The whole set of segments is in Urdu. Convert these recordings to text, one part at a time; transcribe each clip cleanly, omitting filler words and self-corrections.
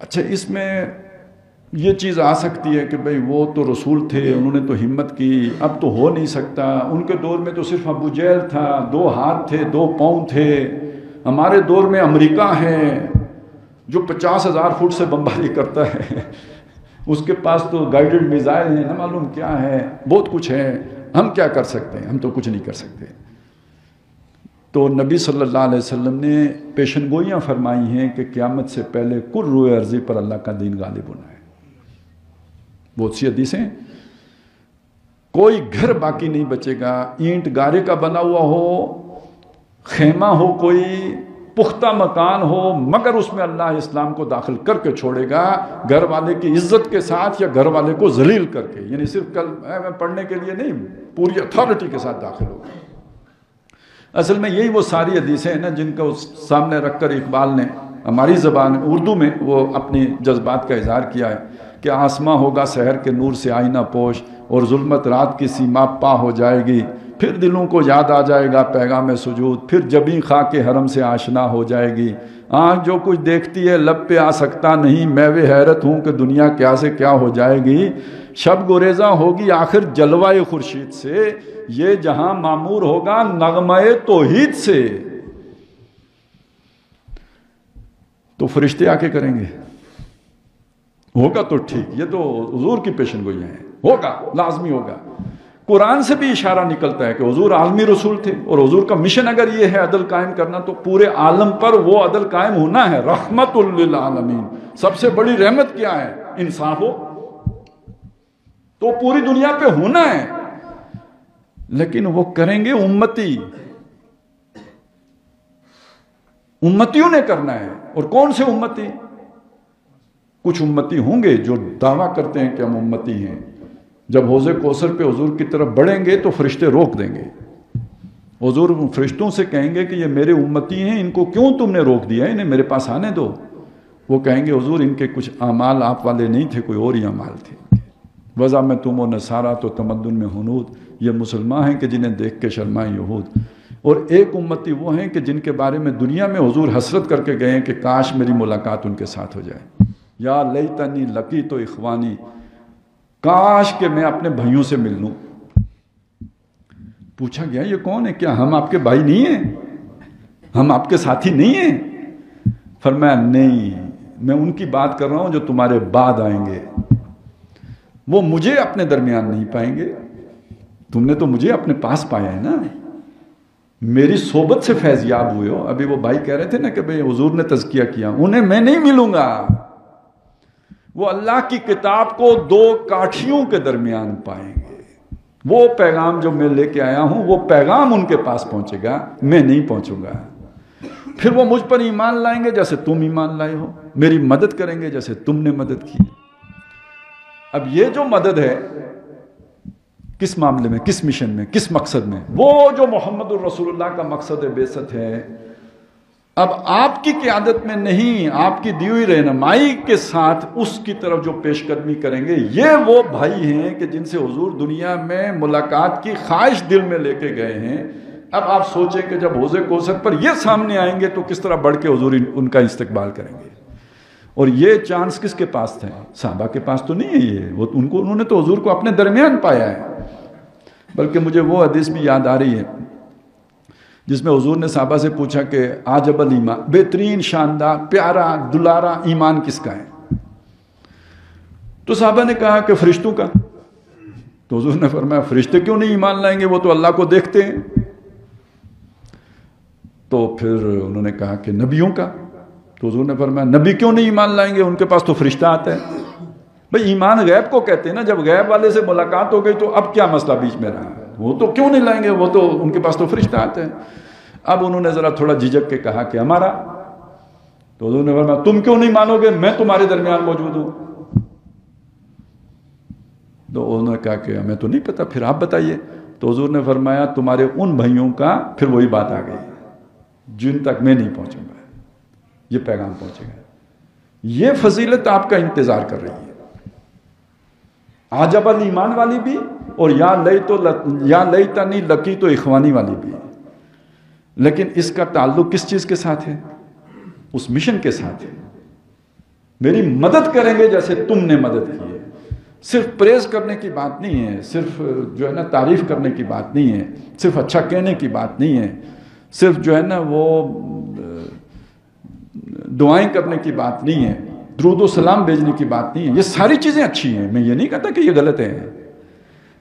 اچھا اس میں یہ چیز آ سکتی ہے کہ بھئی وہ تو رسول تھے، انہوں نے تو ہمت کی، اب تو ہو نہیں سکتا، ان کے دور میں تو صرف ابو جہل تھا، 2 ہاتھ تھے 2 پاؤں تھے، ہمارے دور میں امریکہ ہے جو 50,000 فٹ سے بمباری کرتا ہے، اس کے پاس تو گائیڈڈ میزائل ہیں، نہ معلوم کیا ہے، بہت کچھ ہے، ہم کیا کر سکتے ہیں؟ ہم تو کچھ نہیں کر سکتے۔ تو نبی صلی اللہ علیہ وسلم نے پیشن گوئیاں فرمائی ہیں کہ قیامت سے پہلے کل روئے عرضی پر اللہ کا دین غالب ہونا ہے۔ بہت سی حدیثیں، کوئی گھر باقی نہیں بچے گا، اینٹ گارے کا بنا ہوا ہو، خیمہ ہو، کوئی پختہ مکان ہو، مگر اس میں اللہ اسلام کو داخل کر کے چھوڑے گا، گھر والے کی عزت کے ساتھ یا گھر والے کو ذلیل کر کے، یعنی صرف میں پڑھنے کے لیے نہیں، پوری اتھارٹی کے ساتھ داخل ہوگا۔ اصل میں یہی وہ ساری حدیثیں ہیں نا جن کو سامنے رکھ کر اقبال نے ہماری زبان اردو میں وہ اپنی جذبات کا اظہار کیا ہے کہ آسماں ہوگا سحر کے نور سے آئینہ پوش، اور ظلمت رات کی سیما پا ہو جائے گی، پھر دلوں کو یاد آ جائے گا پیغام سجود، پھر جبیں خاک حرم سے آشنا ہو جائے گی، آنکھ جو کچھ دیکھتی ہے لب پہ آ سکتا نہیں، میں وہ حیرت ہوں کہ دنیا کیا سے کیا ہو جائے گی، شب گریزاں ہوگی آخر جلوہ خورشید سے، یہ جہاں معمور ہوگا نغمہ توحید سے۔ تو فرشتے آ کے کریں گے، ہوگا تو ٹھیک، یہ تو حضور کی پیشن گوئیاں ہیں، ہوگا، لازمی ہوگا۔ قرآن سے بھی اشارہ نکلتا ہے کہ حضور عالمی رسول تھے، اور حضور کا مشن اگر یہ ہے عدل قائم کرنا تو پورے عالم پر وہ عدل قائم ہونا ہے، رحمت للعالمین۔ سب سے بڑی رحمت کیا ہے؟ انصاف ہو، تو پوری دنیا پہ ہونا ہے، لیکن وہ کریں گے امتی، امتیوں نے کرنا ہے۔ اور کون سے امتی؟ کچھ امتی ہوں گے جو دعویٰ کرتے ہیں کہ ہم امتی ہیں، جب حوض کوثر پہ حضور کی طرف بڑھیں گے تو فرشتے روک دیں گے، حضور فرشتوں سے کہیں گے کہ یہ میرے امتی ہیں، ان کو کیوں تم نے روک دیا، انہیں میرے پاس آنے دو۔ وہ کہیں گے حضور ان کے کچھ اعمال آپ والے نہیں تھے، کوئی اور ہی اعمال تھے، وضع میں تم و نصارہ تو تمدن میں ہنود، یہ مسلمان ہیں کہ جنہیں دیکھ کے شرمائیں یہود۔ اور ایک امتی وہ ہیں کہ جن کے بارے میں دنیا میں حضور حسرت کر کے گئے ہیں کہ کاش میری ملاقات ان کے ساتھ ہو جائے، یا لیتنی لقیت اخوانی، کاش کہ میں اپنے بھائیوں سے مل لوں۔ پوچھا گیا یہ کون ہے؟ کیا ہم آپ کے بھائی نہیں ہیں؟ ہم آپ کے ساتھی نہیں ہیں؟ فرمایا نہیں، میں ان کی بات کر رہا ہوں جو تمہارے بعد آئیں گے، وہ مجھے اپنے درمیان نہیں پائیں گے، تم نے تو مجھے اپنے پاس پایا ہے نا، میری صحبت سے فیض یاب ہوئے ہو۔ ابھی وہ بھائی کہہ رہے تھے نا کہ بھئی حضور نے تزکیہ کیا، انہیں میں نہیں ملوں گا، وہ اللہ کی کتاب کو 2 کاٹھیوں کے درمیان پائیں گے، وہ پیغام جو میں لے کے آیا ہوں وہ پیغام ان کے پاس پہنچے گا، میں نہیں پہنچوں گا، پھر وہ مجھ پر ایمان لائیں گے جیسے تم ایمان لائے ہو، میری مدد کریں گے جیسے تم نے مدد کی۔ اب یہ جو مدد ہے کس معاملے میں، کس مشن میں، کس مقصد میں؟ وہ جو محمد الرسول اللہ کا مقصد بعثت ہے، اب آپ کی قیادت میں نہیں، آپ کی دی ہوئی رہنمائی کے ساتھ اس کی طرف جو پیش قدمی کریں گے، یہ وہ بھائی ہیں کہ جن سے حضور دنیا میں ملاقات کی خواہش دل میں لے کے گئے ہیں۔ اب آپ سوچیں کہ جب حوض کوثر پر یہ سامنے آئیں گے تو کس طرح بڑھ کے حضور ان کا استقبال کریں گے۔ اور یہ چانس کس کے پاس تھے؟ صحابہ کے پاس تو نہیں ہے، یہ وہ انہوں نے تو حضور کو اپنے درمیان پایا ہے۔ بلکہ مجھے وہ حدیث بھی یاد آ رہی ہے جس میں حضور نے صحابہ سے پوچھا کہ عجب الایمان، بہترین، شاندار، پیارا، دلارا ایمان کس کا ہے؟ تو صحابہ نے کہا کہ فرشتوں کا۔ تو حضور نے فرمایا فرشتے کیوں نہیں ایمان لائیں گے، وہ تو اللہ کو دیکھتے ہیں۔ تو پھر انہوں نے کہا کہ نبیوں کا۔ تو حضور نے فرمایا نبی کیوں نہیں ایمان لائیں گے، ان کے پاس تو فرشتہ آتا ہے۔ بھئی ایمان غیب کو کہتے ہیں نا، جب غیب والے سے ملاقات ہو گئی تو اب کیا مسئلہ بیچ میں رہا؟ وہ تو کیوں نہیں لائیں گے، وہ تو ان کے پاس تو فرشتہ آتے ہیں۔ اب انہوں نے ذرا تھوڑا جھجک کے کہا کہ ہمارا۔ تو حضور نے فرمایا تم کیوں نہیں مانو گے، میں تمہارے درمیان موجود ہوں۔ تو انہوں نے کہا کہ ہمیں تو نہیں پتا، پھر آپ بتائیے۔ تو حضور نے فرمایا تمہارے ان بھائیوں کا، پھر وہی بات آ گئی جن تک میں نہیں پہنچوں گا، یہ پیغام پہنچے گا۔ یہ فضیلت آپ کا انتظار کر رہی ہے، عجب الایمان والی بھی، اور یا لیتنی لقیت اخوانی والی بھی۔ لیکن اس کا تعلق کس چیز کے ساتھ ہے؟ اس مشن کے ساتھ ہے۔ میری مدد کریں گے جیسے تم نے مدد کی ہے. صرف پریز کرنے کی بات نہیں ہے، صرف جو ہے نا تعریف کرنے کی بات نہیں ہے، صرف اچھا کہنے کی بات نہیں ہے، صرف جو ہے نا وہ دعائیں کرنے کی بات نہیں ہے، درود و سلام بھیجنے کی بات نہیں ہے. یہ ساری چیزیں اچھی ہیں، میں یہ نہیں کہتا کہ یہ غلط ہے،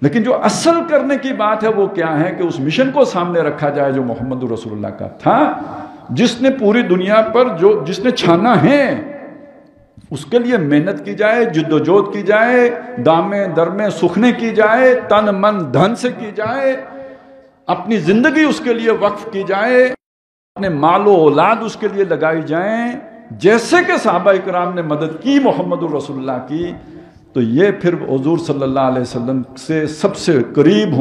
لیکن جو اصل کرنے کی بات ہے وہ کیا ہے کہ اس مشن کو سامنے رکھا جائے جو محمد رسول اللہ کا تھا، جس نے پوری دنیا پر جس نے چھانا ہے، اس کے لیے محنت کی جائے، جد و جہد کی جائے، دامے درمے سکھنے کی جائے، تن من دھن سے کی جائے، اپنی زندگی اس کے لیے وقف کی جائے، اپنے مال و اولاد اس کے لیے لگائی جائیں، جیسے کہ صحابہ اکرام نے مدد کی محمد رسول اللہ کی. تو یہ پھر حضور صلی اللہ علیہ وسلم سے سب سے قریب ہوں